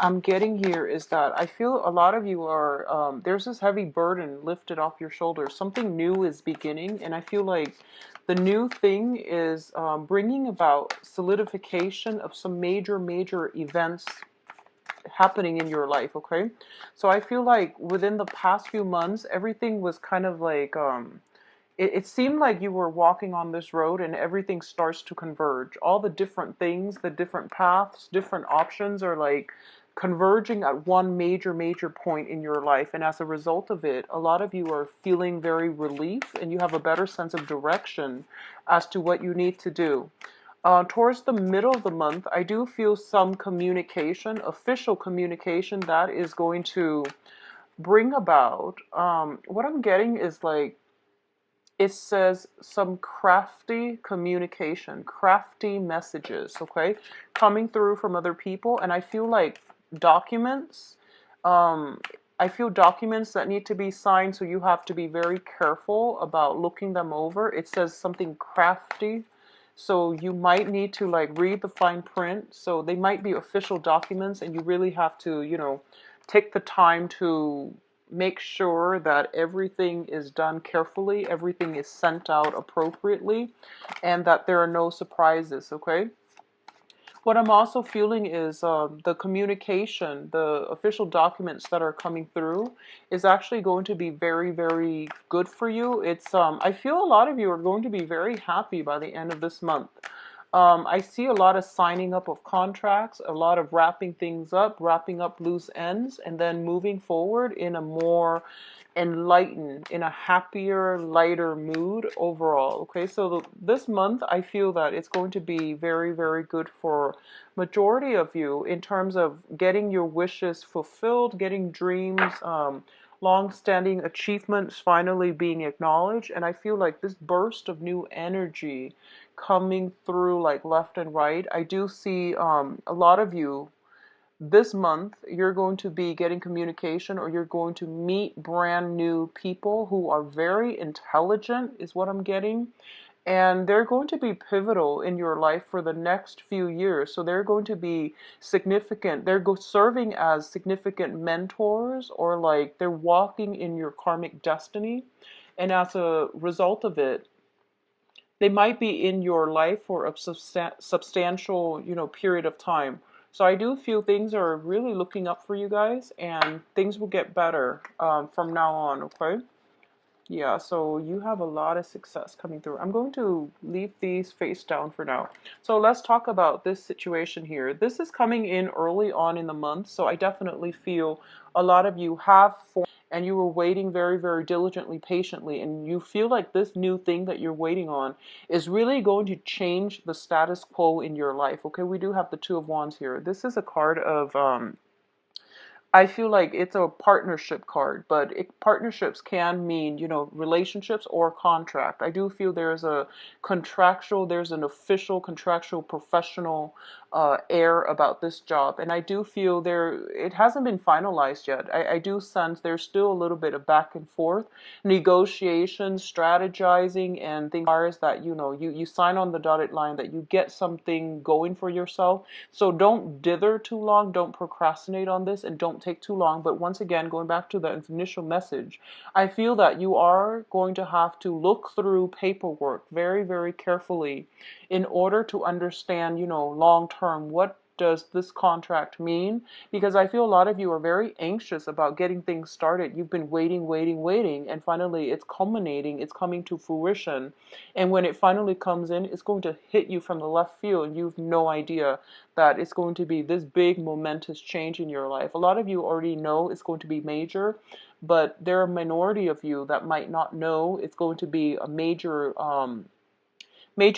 I'm getting here is that I feel a lot of you are, there's this heavy burden lifted off your shoulders. Something new is beginning, and I feel like the new thing is bringing about solidification of some major events happening in your life, okay? So I feel like within the past few months, everything was kind of like, it seemed like you were walking on this road and everything starts to converge. All the different things, the different paths, different options are like converging at one major point in your life. And as a result of it, a lot of you are feeling very relief and you have a better sense of direction as to what you need to do. Towards the middle of the month, I do feel some communication, official communication that is going to bring about, what I'm getting is like, it says some crafty communication, crafty messages, okay, coming through from other people. And I feel like documents, um, I feel documents that need to be signed, so you have to be very careful about looking them over. It says something crafty, so you might need to like read the fine print. So they might be official documents, and you really have to, take the time to make sure that everything is done carefully, everything is sent out appropriately, and that there are no surprises, okay? What I'm also feeling is the communication, the official documents that are coming through is actually going to be very good for you. I feel a lot of you are going to be very happy by the end of this month. I see a lot of signing up of contracts, a lot of wrapping things up, wrapping up loose ends, and then moving forward in a more enlightened, in a happier, lighter mood overall. Okay, so this month I feel that it's going to be very good for majority of you in terms of getting your wishes fulfilled, getting dreams, long-standing achievements finally being acknowledged. And I feel like this burst of new energy coming through like left and right. I do see a lot of you this month, you're going to be getting communication or you're going to meet brand new people who are very intelligent, is what I'm getting. And they're going to be pivotal in your life for the next few years. So they're going to be significant. Serving as significant mentors, or like they're walking in your karmic destiny. And as a result of it, they might be in your life for a substantial, period of time. So I do feel things are really looking up for you guys, and things will get better from now on. Okay. Yeah, so you have a lot of success coming through. I'm going to leave these face down for now. So let's talk about this situation here. This is coming in early on in the month, so I definitely feel a lot of you have formed and you were waiting very diligently, patiently, and you feel like this new thing that you're waiting on is really going to change the status quo in your life. Okay, we do have the Two of Wands here. This is a card of I feel like it's a partnership card, but partnerships can mean, relationships or contract. I do feel there's there's an official contractual professional air about this job. And I do feel it hasn't been finalized yet. I do sense there's still a little bit of back and forth, negotiations, strategizing, and things that, you sign on the dotted line, that you get something going for yourself. So don't dither too long, don't procrastinate on this, and don't take too long. But once again, going back to the initial message, I feel that you are going to have to look through paperwork very carefully in order to understand, long term, what does this contract mean? Because I feel a lot of you are very anxious about getting things started. You've been waiting, and finally it's culminating, it's coming to fruition. And when it finally comes in, it's going to hit you from the left field, and you've no idea that it's going to be this big momentous change in your life. A lot of you already know it's going to be major, but there are a minority of you that might not know it's going to be a major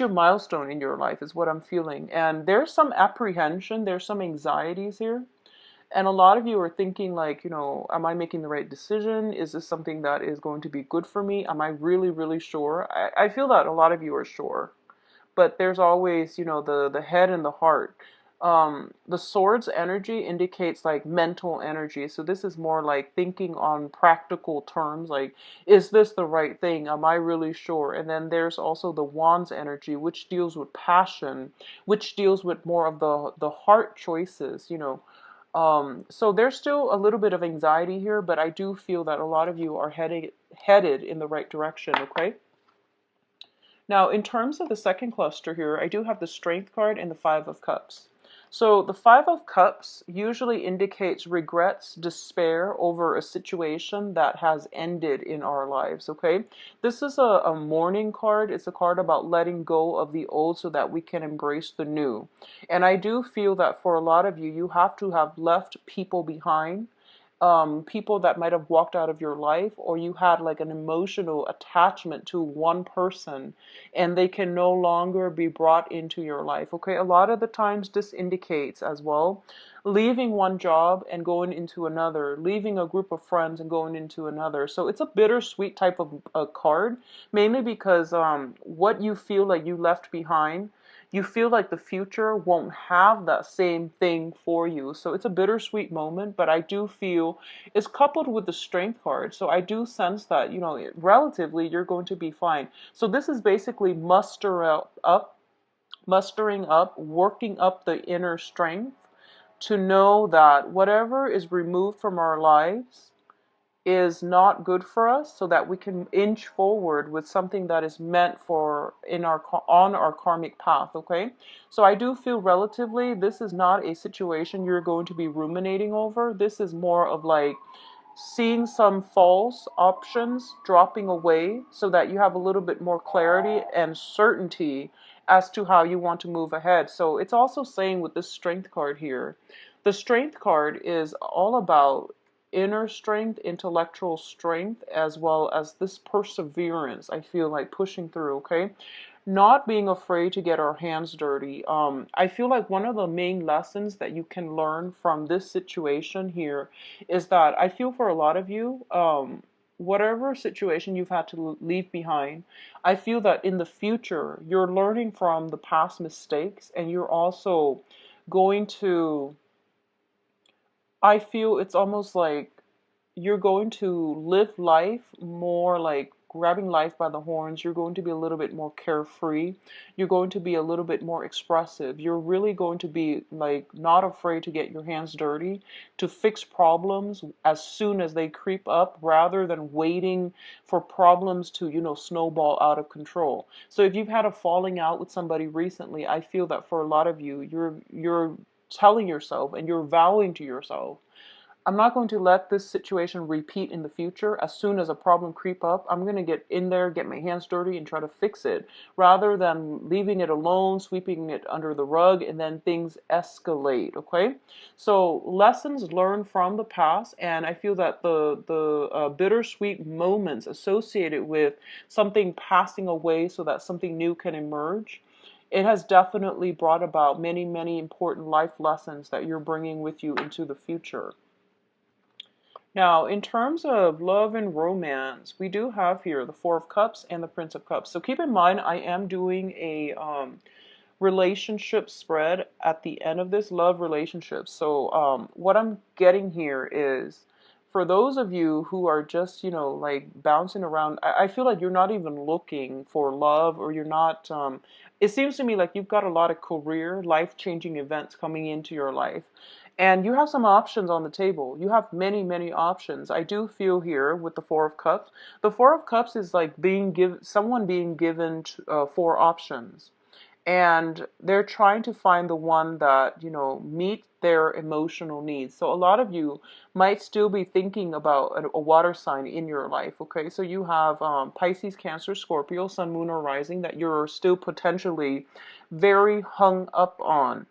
milestone in your life, is what I'm feeling. And there's some apprehension, there's some anxieties here. And a lot of you are thinking like, am I making the right decision? Is this something that is going to be good for me? Am I really sure? I feel that a lot of you are sure. But there's always, the head and the heart. The sword's energy indicates like mental energy. So this is more like thinking on practical terms, like, is this the right thing? Am I really sure? And then there's also the wand's energy, which deals with passion, which deals with more of the heart choices, So there's still a little bit of anxiety here, but I do feel that a lot of you are headed in the right direction, okay? Now, in terms of the second cluster here, I do have the Strength card and the Five of Cups. So the Five of Cups usually indicates regrets, despair over a situation that has ended in our lives, okay? This is a mourning card. It's a card about letting go of the old so that we can embrace the new. And I do feel that for a lot of you, you have to have left people behind, people that might have walked out of your life, or you had like an emotional attachment to one person and they can no longer be brought into your life. Okay, a lot of the times this indicates as well leaving one job and going into another, leaving a group of friends and going into another. So it's a bittersweet type of a card, mainly because what you feel like you left behind, you feel like the future won't have that same thing for you. So it's a bittersweet moment, but I do feel it's coupled with the Strength card. So I do sense that, relatively you're going to be fine. So this is basically mustering up, working up the inner strength to know that whatever is removed from our lives is not good for us, so that we can inch forward with something that is meant for on our karmic path. Okay, so I do feel relatively this is not a situation you're going to be ruminating over. This is more of like seeing some false options dropping away so that you have a little bit more clarity and certainty as to how you want to move ahead. So it's also saying with this Strength card here, the Strength card is all about inner strength, intellectual strength, as well as this perseverance. I feel like pushing through, okay? Not being afraid to get our hands dirty. I feel like one of the main lessons that you can learn from this situation here is that I feel for a lot of you, whatever situation you've had to leave behind, I feel that in the future, you're learning from the past mistakes and you're also going to, I feel it's almost like you're going to live life more like grabbing life by the horns. You're going to be a little bit more carefree. You're going to be a little bit more expressive. You're really going to be like not afraid to get your hands dirty, to fix problems as soon as they creep up rather than waiting for problems to, snowball out of control. So if you've had a falling out with somebody recently, I feel that for a lot of you, you're telling yourself and you're vowing to yourself, I'm not going to let this situation repeat in the future. As soon as a problem creep up, I'm going to get in there, get my hands dirty and try to fix it rather than leaving it alone, sweeping it under the rug, and then things escalate, okay? So lessons learned from the past, and I feel that the bittersweet moments associated with something passing away so that something new can emerge, it has definitely brought about many, many important life lessons that you're bringing with you into the future. Now, in terms of love and romance, we do have here the Four of Cups and the Prince of Cups. So keep in mind, I am doing a relationship spread at the end of this, love relationships. So what I'm getting here is for those of you who are just, like bouncing around, I feel like you're not even looking for love, or you're not, it seems to me like you've got a lot of career, life-changing events coming into your life. And you have some options on the table. You have many, many options. I do feel here with the Four of Cups. The Four of Cups is like someone being given four options, and they're trying to find the one that meet their emotional needs. So a lot of you might still be thinking about a water sign in your life. Okay, so you have Pisces, Cancer, Scorpio, Sun, Moon, or Rising that you're still potentially very hung up on.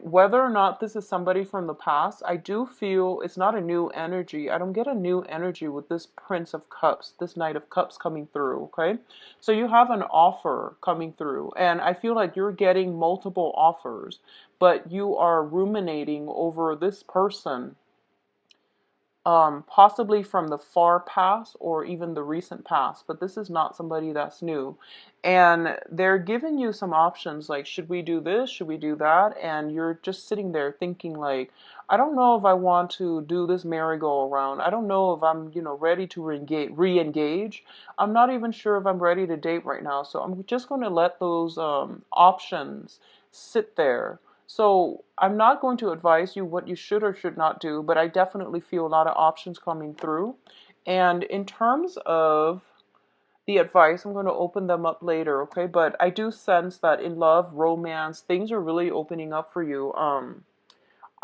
Whether or not this is somebody from the past, I do feel it's not a new energy. I don't get a new energy with this Prince of Cups, this Knight of Cups coming through, okay? So you have an offer coming through, and I feel like you're getting multiple offers, but you are ruminating over this person, possibly from the far past or even the recent past, but this is not somebody that's new. And they're giving you some options like, should we do this? Should we do that? And you're just sitting there thinking like, I don't know if I want to do this merry-go-round. I don't know if I'm, ready to re-engage. I'm not even sure if I'm ready to date right now. So I'm just going to let those options sit there So I'm not going to advise you what you should or should not do, but I definitely feel a lot of options coming through. And in terms of the advice, I'm going to open them up later, okay? But I do sense that in love, romance, things are really opening up for you.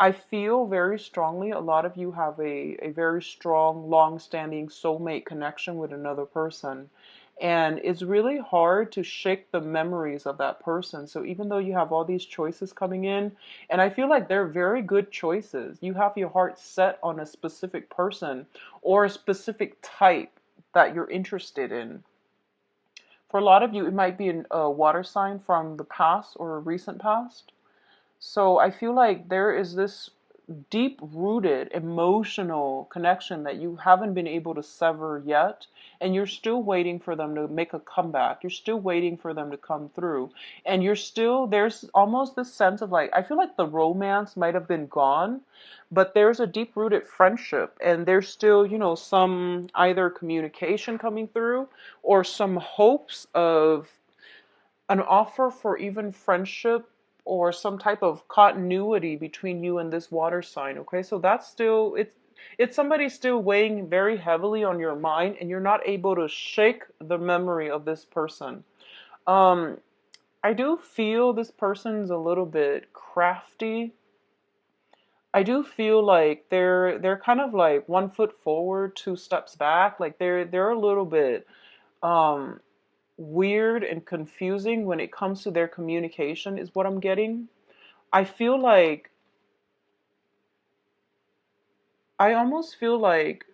I feel very strongly a lot of you have a very strong, long-standing soulmate connection with another person. And it's really hard to shake the memories of that person. So even though you have all these choices coming in, and I feel like they're very good choices, you have your heart set on a specific person or a specific type that you're interested in. For a lot of you, it might be a water sign from the past or a recent past. So I feel like there is this deep rooted emotional connection that you haven't been able to sever yet. And you're still waiting for them to make a comeback. You're still waiting for them to come through. And you're still, there's almost this sense of like, I feel like the romance might have been gone, but there's a deep rooted friendship. And there's still, some either communication coming through or some hopes of an offer for even friendship or some type of continuity between you and this water sign. Okay, so that's still, it's somebody still weighing very heavily on your mind, and you're not able to shake the memory of this person. um I do feel this person's a little bit crafty. I do feel like they're kind of like 1 foot forward, 2 steps back. Like they're a little bit um weird and confusing when it comes to their communication, is what I'm getting. I feel like, I almost feel like,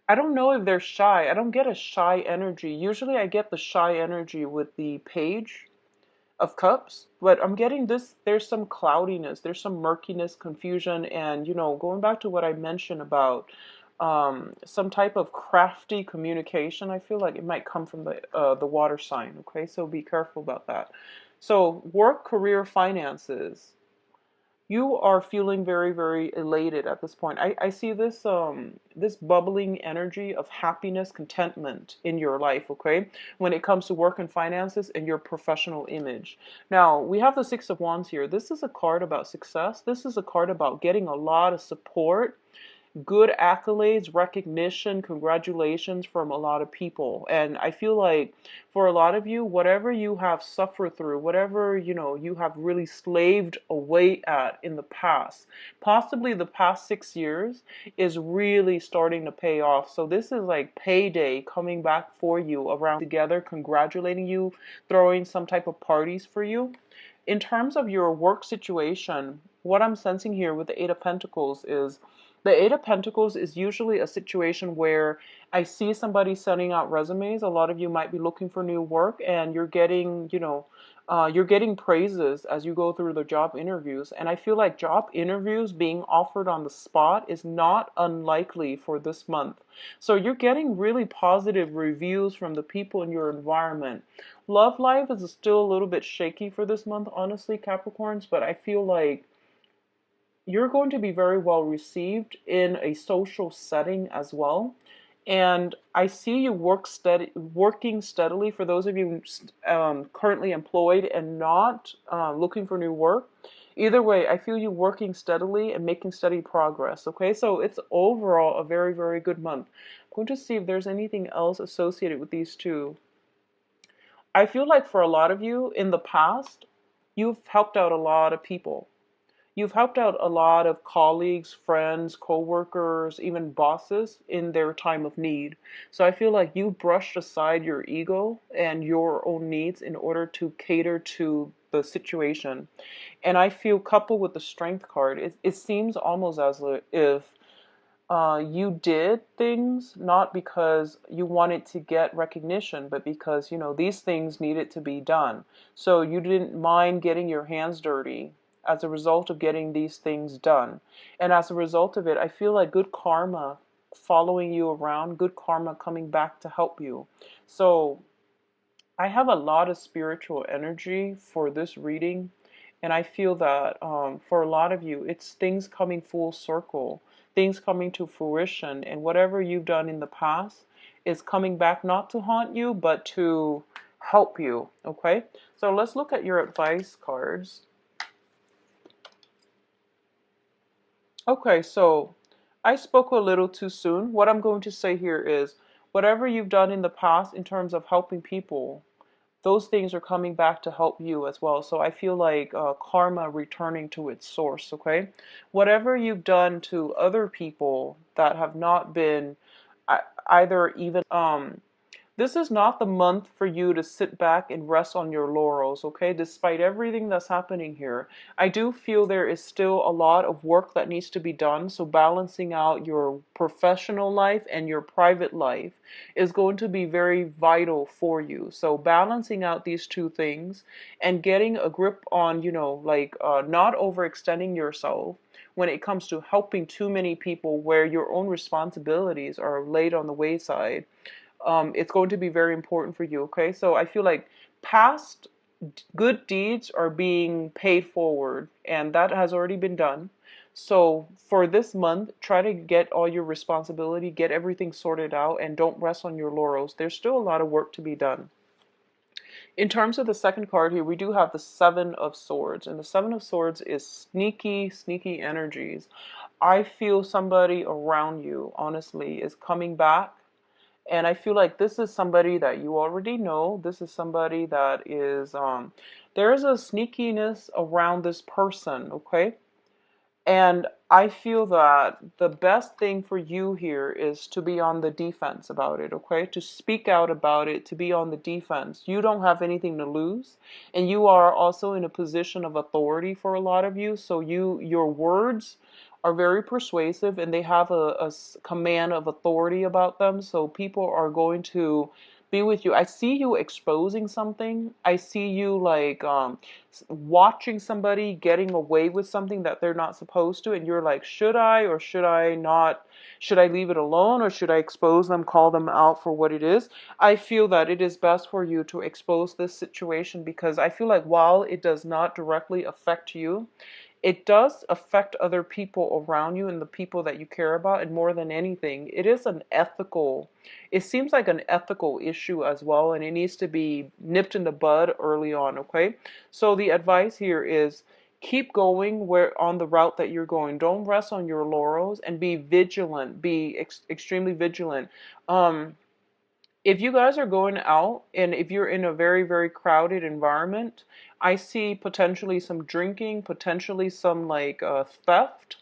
I don't know if they're shy. I don't get a shy energy. Usually I get the shy energy with the Page of Cups, but I'm getting this, there's some cloudiness, there's some murkiness, confusion, and going back to what I mentioned about some type of crafty communication. I feel like it might come from the water sign. Okay, so be careful about that. So work, career, finances. You are feeling very, very elated at this point. I see this bubbling energy of happiness, contentment in your life, okay? When it comes to work and finances and your professional image. Now, we have the Six of Wands here. This is a card about success. This is a card about getting a lot of support, good accolades, recognition, congratulations from a lot of people. And I feel like for a lot of you, whatever you have suffered through, whatever, you have really slaved away at in the past, possibly the past 6 years, is really starting to pay off. So this is like payday coming back for you, around together, congratulating you, throwing some type of parties for you. In terms of your work situation, what I'm sensing here with the Eight of Pentacles is, the Eight of Pentacles is usually a situation where I see somebody sending out resumes. A lot of you might be looking for new work, and you're getting praises as you go through the job interviews. And I feel like job interviews being offered on the spot is not unlikely for this month. So you're getting really positive reviews from the people in your environment. Love life is still a little bit shaky for this month, honestly, Capricorns, but I feel like you're going to be very well received in a social setting as well. And I see you working steadily. For those of you currently employed and not looking for new work, either way, I feel you working steadily and making steady progress. Okay, so it's overall a very, very good month. I'm going to see if there's anything else associated with these two. I feel like for a lot of you in the past, you've helped out a lot of people. You've helped out a lot of colleagues, friends, co-workers, even bosses in their time of need. So I feel like you brushed aside your ego and your own needs in order to cater to the situation. And I feel, coupled with the Strength card, it seems almost as if you did things not because you wanted to get recognition, but because, these things needed to be done. So you didn't mind getting your hands dirty as a result of getting these things done. And as a result of it, I feel like good karma following you around, good karma coming back to help you. So I have a lot of spiritual energy for this reading. And I feel that for a lot of you, it's things coming full circle, things coming to fruition, and whatever you've done in the past is coming back not to haunt you, but to help you. Okay, so let's look at your advice cards. Okay, so I spoke a little too soon. What I'm going to say here is whatever you've done in the past in terms of helping people, those things are coming back to help you as well. So I feel like karma returning to its source, okay? Whatever you've done to other people that have not been either even this is not the month for you to sit back and rest on your laurels, okay? Despite everything that's happening here, I do feel there is still a lot of work that needs to be done. So balancing out your professional life and your private life is going to be very vital for you. So balancing out these two things and getting a grip on, like not overextending yourself when it comes to helping too many people where your own responsibilities are laid on the wayside, it's going to be very important for you. Okay, so I feel like past good deeds are being paid forward, and that has already been done. So for this month, try to get all your responsibility, get everything sorted out, and don't rest on your laurels. There's still a lot of work to be done. In terms of the second card here, we do have the Seven of Swords, and the Seven of Swords is sneaky, sneaky energies. I feel somebody around you, honestly, is coming back. And I feel like this is somebody that you already know. This is somebody that is, there is a sneakiness around this person, okay? And I feel that the best thing for you here is to be on the defense about it, okay? To speak out about it, to be on the defense. You don't have anything to lose, and you are also in a position of authority for a lot of you. So your words are very persuasive, and they have a command of authority about them. So people are going to be with you. I see you exposing something. I see you like watching somebody getting away with something that they're not supposed to, and you're like, should I or should I not? Should I leave it alone or should I expose them, call them out for what it is? I feel that it is best for you to expose this situation, because I feel like while it does not directly affect you, it does affect other people around you and the people that you care about. And more than anything, it seems like an ethical issue as well. And it needs to be nipped in the bud early on, okay? So the advice here is keep going on the route that you're going. Don't rest on your laurels and be vigilant, be extremely vigilant. If you guys are going out and if you're in a very, very crowded environment, I see potentially some drinking, potentially some like theft,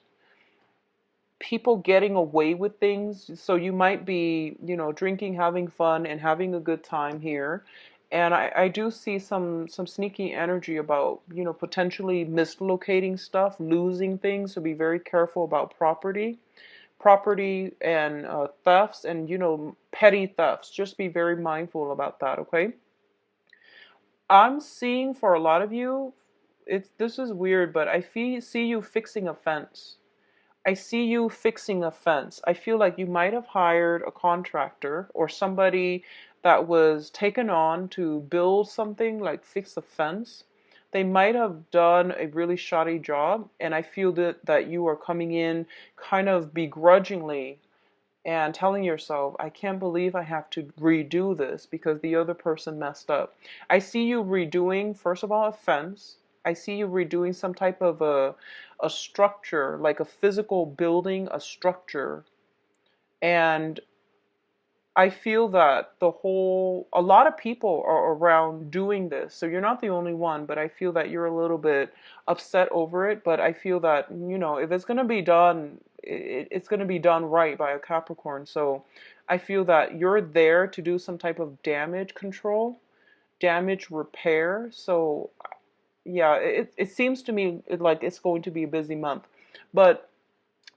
people getting away with things. So you might be, drinking, having fun, and having a good time here. And I do see some sneaky energy about, potentially mislocating stuff, losing things. So be very careful about property and thefts and petty thefts. Just be very mindful about that, okay? I'm seeing for a lot of you, this is weird, but see you fixing a fence. I see you fixing a fence. I feel like you might have hired a contractor or somebody that was taken on to build something, like fix a fence. They might have done a really shoddy job, and I feel that you are coming in kind of begrudgingly and telling yourself, I can't believe I have to redo this because the other person messed up. I see you redoing, first of all, a fence. I see you redoing some type of a structure, like a physical building, a structure. And I feel that a lot of people are around doing this. So you're not the only one, but I feel that you're a little bit upset over it. But I feel that, if it's going to be done, it's going to be done right by a Capricorn. So I feel that you're there to do some type of damage control, damage repair. So yeah, it seems to me like it's going to be a busy month. But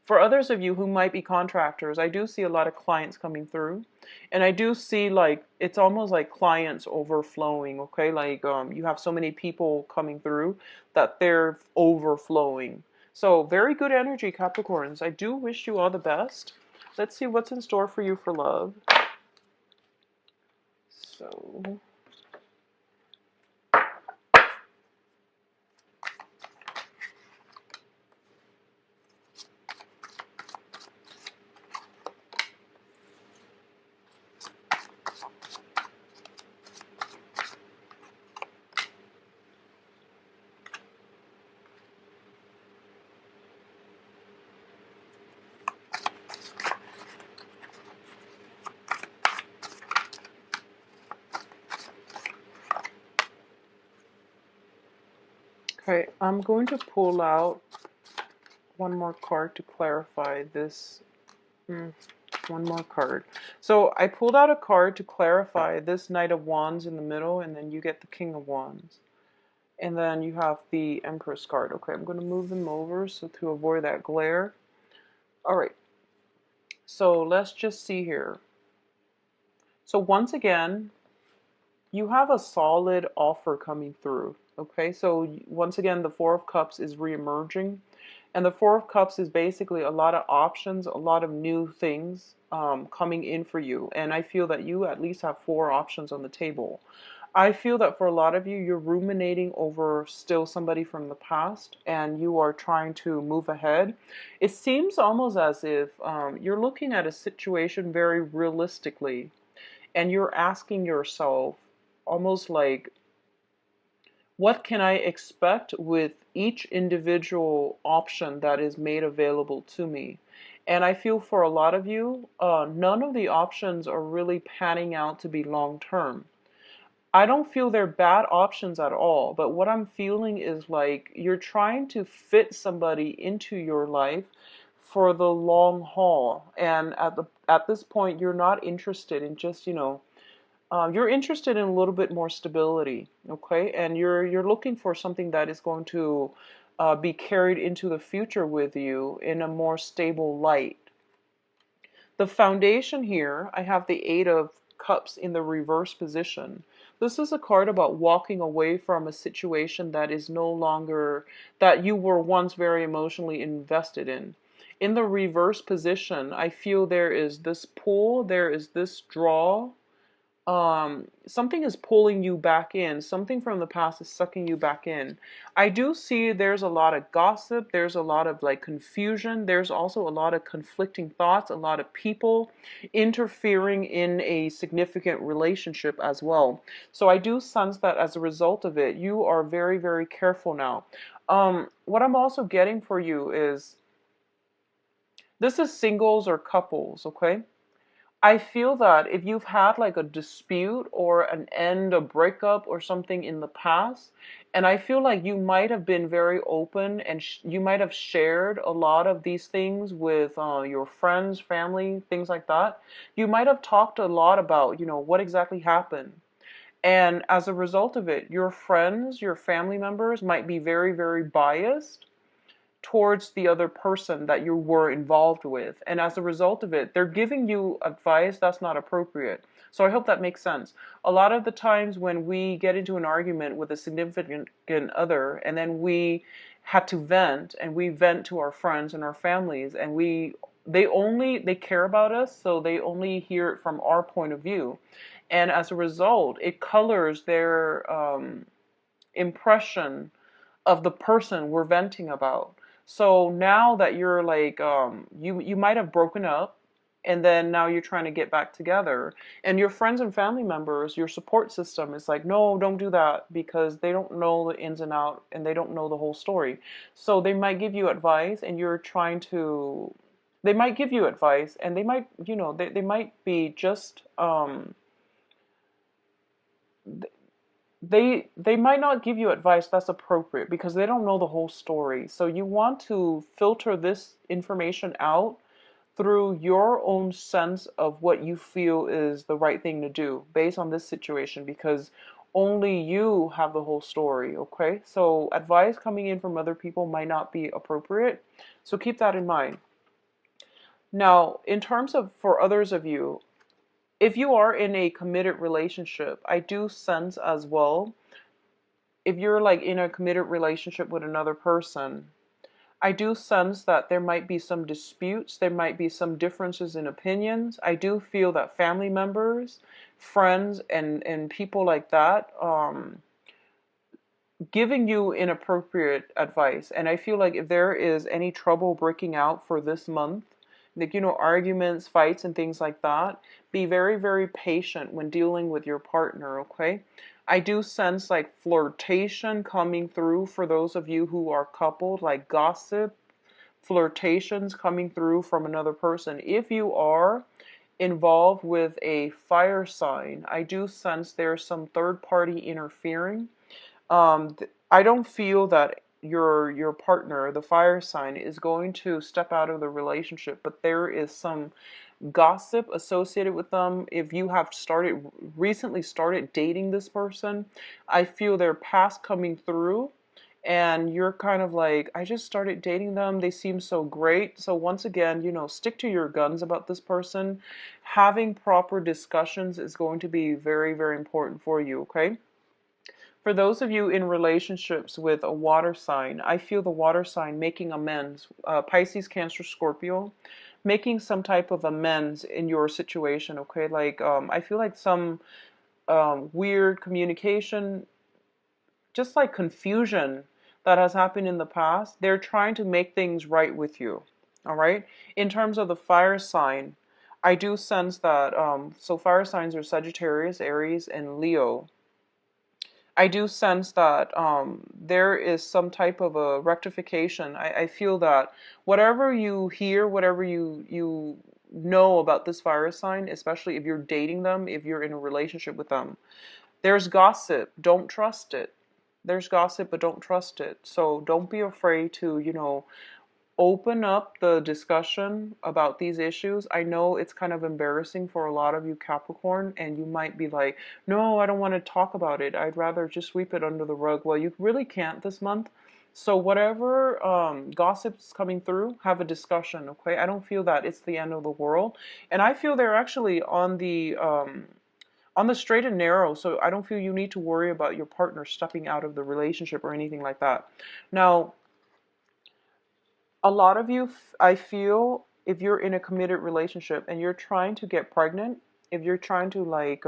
for others of you who might be contractors, I do see a lot of clients coming through, and I do see like it's almost like clients overflowing, okay? Like you have so many people coming through that they're overflowing. So very good energy, Capricorns. I do wish you all the best. Let's see what's in store for you for love. So Okay, I'm going to pull out one more card to clarify this. One more card. So I pulled out a card to clarify this Knight of Wands in the middle, and then you get the King of Wands. And then you have the Empress card. Okay, I'm going to move them over so to avoid that glare. All right, so let's just see here. So once again, you have a solid offer coming through. Okay, so once again, the Four of Cups is re-emerging. And the Four of Cups is basically a lot of options, a lot of new things coming in for you. And I feel that you at least have four options on the table. I feel that for a lot of you, you're ruminating over still somebody from the past and you are trying to move ahead. It seems almost as if you're looking at a situation very realistically and you're asking yourself almost like, what can I expect with each individual option that is made available to me? And I feel for a lot of you, none of the options are really panning out to be long term. I don't feel they're bad options at all, but what I'm feeling is like you're trying to fit somebody into your life for the long haul. And at this point, you're not interested in just, you're interested in a little bit more stability, okay? And you're looking for something that is going to be carried into the future with you in a more stable light. The foundation here, I have the Eight of Cups in the reverse position. This is a card about walking away from a situation that is no longer, that you were once very emotionally invested in. In the reverse position, I feel there is this pull, there is this draw, something is pulling you back in. Something from the past is sucking you back in. I do see there's a lot of gossip. There's a lot of like confusion. There's also a lot of conflicting thoughts, a lot of people interfering in a significant relationship as well. So I do sense that as a result of it, you are very, very careful now. What I'm also getting for you is this is singles or couples, okay? I feel that if you've had like a dispute or an end, a breakup or something in the past, and I feel like you might have been very open and you might have shared a lot of these things with your friends, family, things like that. You might have talked a lot about, what exactly happened. And as a result of it, your friends, your family members might be very, very biased towards the other person that you were involved with. And as a result of it, they're giving you advice that's not appropriate. So I hope that makes sense. A lot of the times when we get into an argument with a significant other and then we have to vent and we vent to our friends and our families and they care about us, so they only hear it from our point of view. And as a result, it colors their impression of the person we're venting about. So now that you're like, you might have broken up, and then now you're trying to get back together, and your friends and family members, your support system is like, no, don't do that, because they don't know the ins and out, and they don't know the whole story. So they might give you advice, and you're trying to. They might give you advice, and they might, they might be just they might not give you advice that's appropriate because they don't know the whole story. So you want to filter this information out through your own sense of what you feel is the right thing to do based on this situation, because only you have the whole story, okay? So advice coming in from other people might not be appropriate. So keep that in mind. Now, in terms of for others of you, if you are in a committed relationship, I do sense as well, if you're like in a committed relationship with another person, I do sense that there might be some disputes, there might be some differences in opinions. I do feel that family members, friends, and people like that, giving you inappropriate advice. And I feel like if there is any trouble breaking out for this month, like, arguments, fights, and things like that, be very, very patient when dealing with your partner, okay? I do sense like flirtation coming through for those of you who are coupled, like gossip, flirtations coming through from another person. If you are involved with a fire sign, I do sense there's some third party interfering. I don't feel that your partner, the fire sign, is going to step out of the relationship, but there is some gossip associated with them. If you have recently started dating this person, I feel their past coming through, and you're kind of like, I just started dating them, they seem so great. So once again, stick to your guns about this person. Having proper discussions is going to be very, very important for you, okay? For those of you in relationships with a water sign, I feel the water sign making amends, Pisces, Cancer, Scorpio, making some type of amends in your situation, okay? Like, I feel like some weird communication, just like confusion that has happened in the past. They're trying to make things right with you, all right? In terms of the fire sign, I do sense that, so fire signs are Sagittarius, Aries, and Leo. I do sense that there is some type of a rectification. I feel that whatever you hear, whatever you know about this fire sign, especially if you're dating them, if you're in a relationship with them, there's gossip. Don't trust it. There's gossip, but don't trust it. So don't be afraid to, open up the discussion about these issues. I know it's kind of embarrassing for a lot of you Capricorn, and you might be like, no, I don't want to talk about it. I'd rather just sweep it under the rug. Well, you really can't this month. So whatever gossip's coming through, have a discussion, okay? I don't feel that it's the end of the world. And I feel they're actually on the straight and narrow, so I don't feel you need to worry about your partner stepping out of the relationship or anything like that. Now, a lot of you, I feel, if you're in a committed relationship and you're trying to get pregnant, if you're trying to like,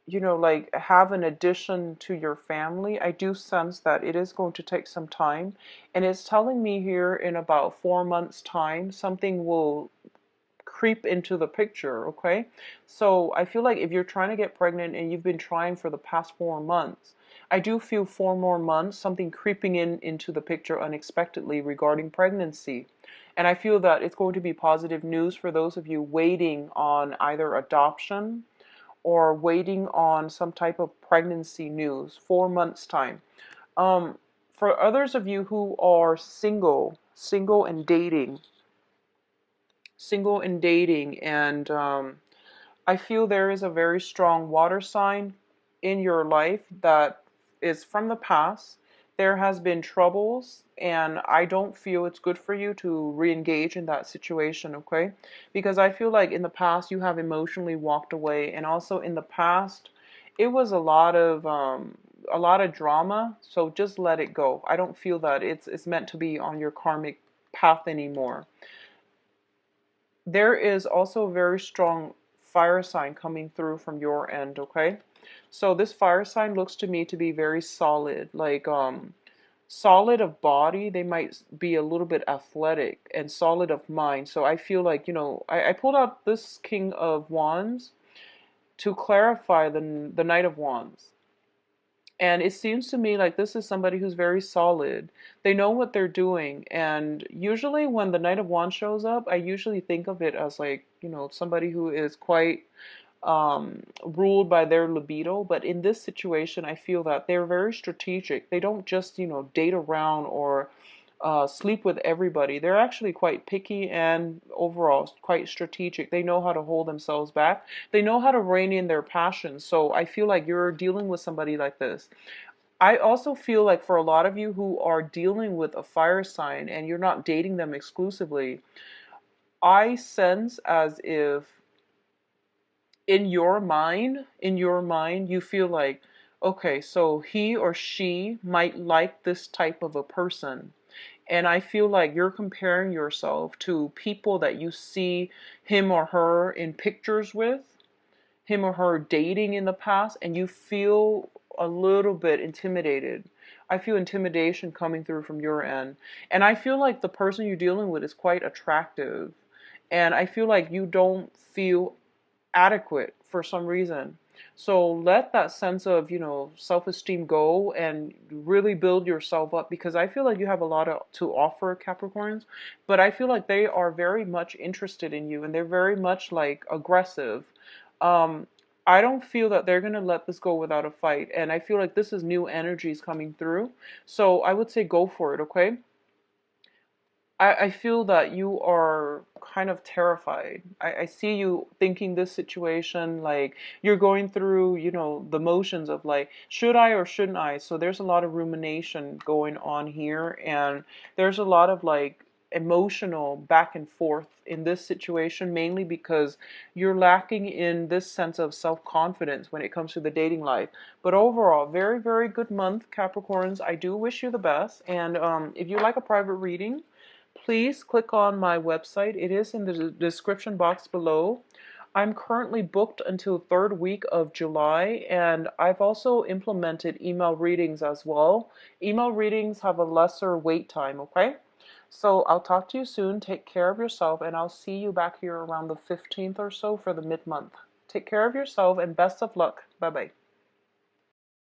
like have an addition to your family, I do sense that it is going to take some time. And it's telling me here in about 4 months' time, something will creep into the picture, okay? So I feel like if you're trying to get pregnant and you've been trying for the past 4 months, I do feel 4 more months, something creeping into the picture unexpectedly regarding pregnancy. And I feel that it's going to be positive news for those of you waiting on either adoption or waiting on some type of pregnancy news. 4 months time. Um, for others of you who are single and dating, and I feel there is a very strong water sign in your life that is from the past. There has been troubles, and I don't feel it's good for you to re-engage in that situation, okay? Because I feel like in the past you have emotionally walked away, and also in the past it was a lot of drama, so just let it go. I don't feel that it's meant to be on your karmic path anymore. There is also a very strong fire sign coming through from your end, okay? So this fire sign looks to me to be very solid, like solid of body. They might be a little bit athletic, and solid of mind. So I feel like, I pulled out this King of Wands to clarify the Knight of Wands. And it seems to me like this is somebody who's very solid. They know what they're doing. And usually when the Knight of Wands shows up, I usually think of it as like, somebody who is quite ruled by their libido. But in this situation, I feel that they're very strategic. They don't just, date around or sleep with everybody. They're actually quite picky and overall quite strategic. They know how to hold themselves back. They know how to rein in their passions. So I feel like you're dealing with somebody like this. I also feel like for a lot of you who are dealing with a fire sign and you're not dating them exclusively, I sense as if in your mind, you feel like, okay, so he or she might like this type of a person. And I feel like you're comparing yourself to people that you see him or her in pictures with, him or her dating in the past, and you feel a little bit intimidated. I feel intimidation coming through from your end. And I feel like the person you're dealing with is quite attractive. And I feel like you don't feel adequate for some reason. So let that sense of, self-esteem go and really build yourself up, because I feel like you have a lot to offer, Capricorns, but I feel like they are very much interested in you and they're very much like aggressive. Um, I don't feel that they're going to let this go without a fight. And I feel like this is new energies coming through. So I would say go for it, okay? I feel that you are kind of terrified. I see you thinking this situation, like you're going through, you know, the motions of like, should I or shouldn't I? So there's a lot of rumination going on here, and there's a lot of like emotional back and forth in this situation, mainly because you're lacking in this sense of self-confidence when it comes to the dating life. But overall, very, very good month, Capricorns. I do wish you the best. And if you like a private reading, please click on my website. It is in the description box below. I'm currently booked until third week of July, and I've also implemented email readings as well. Email readings have a lesser wait time, okay? So I'll talk to you soon. Take care of yourself, and I'll see you back here around the 15th or so for the mid-month. Take care of yourself, and best of luck. Bye-bye.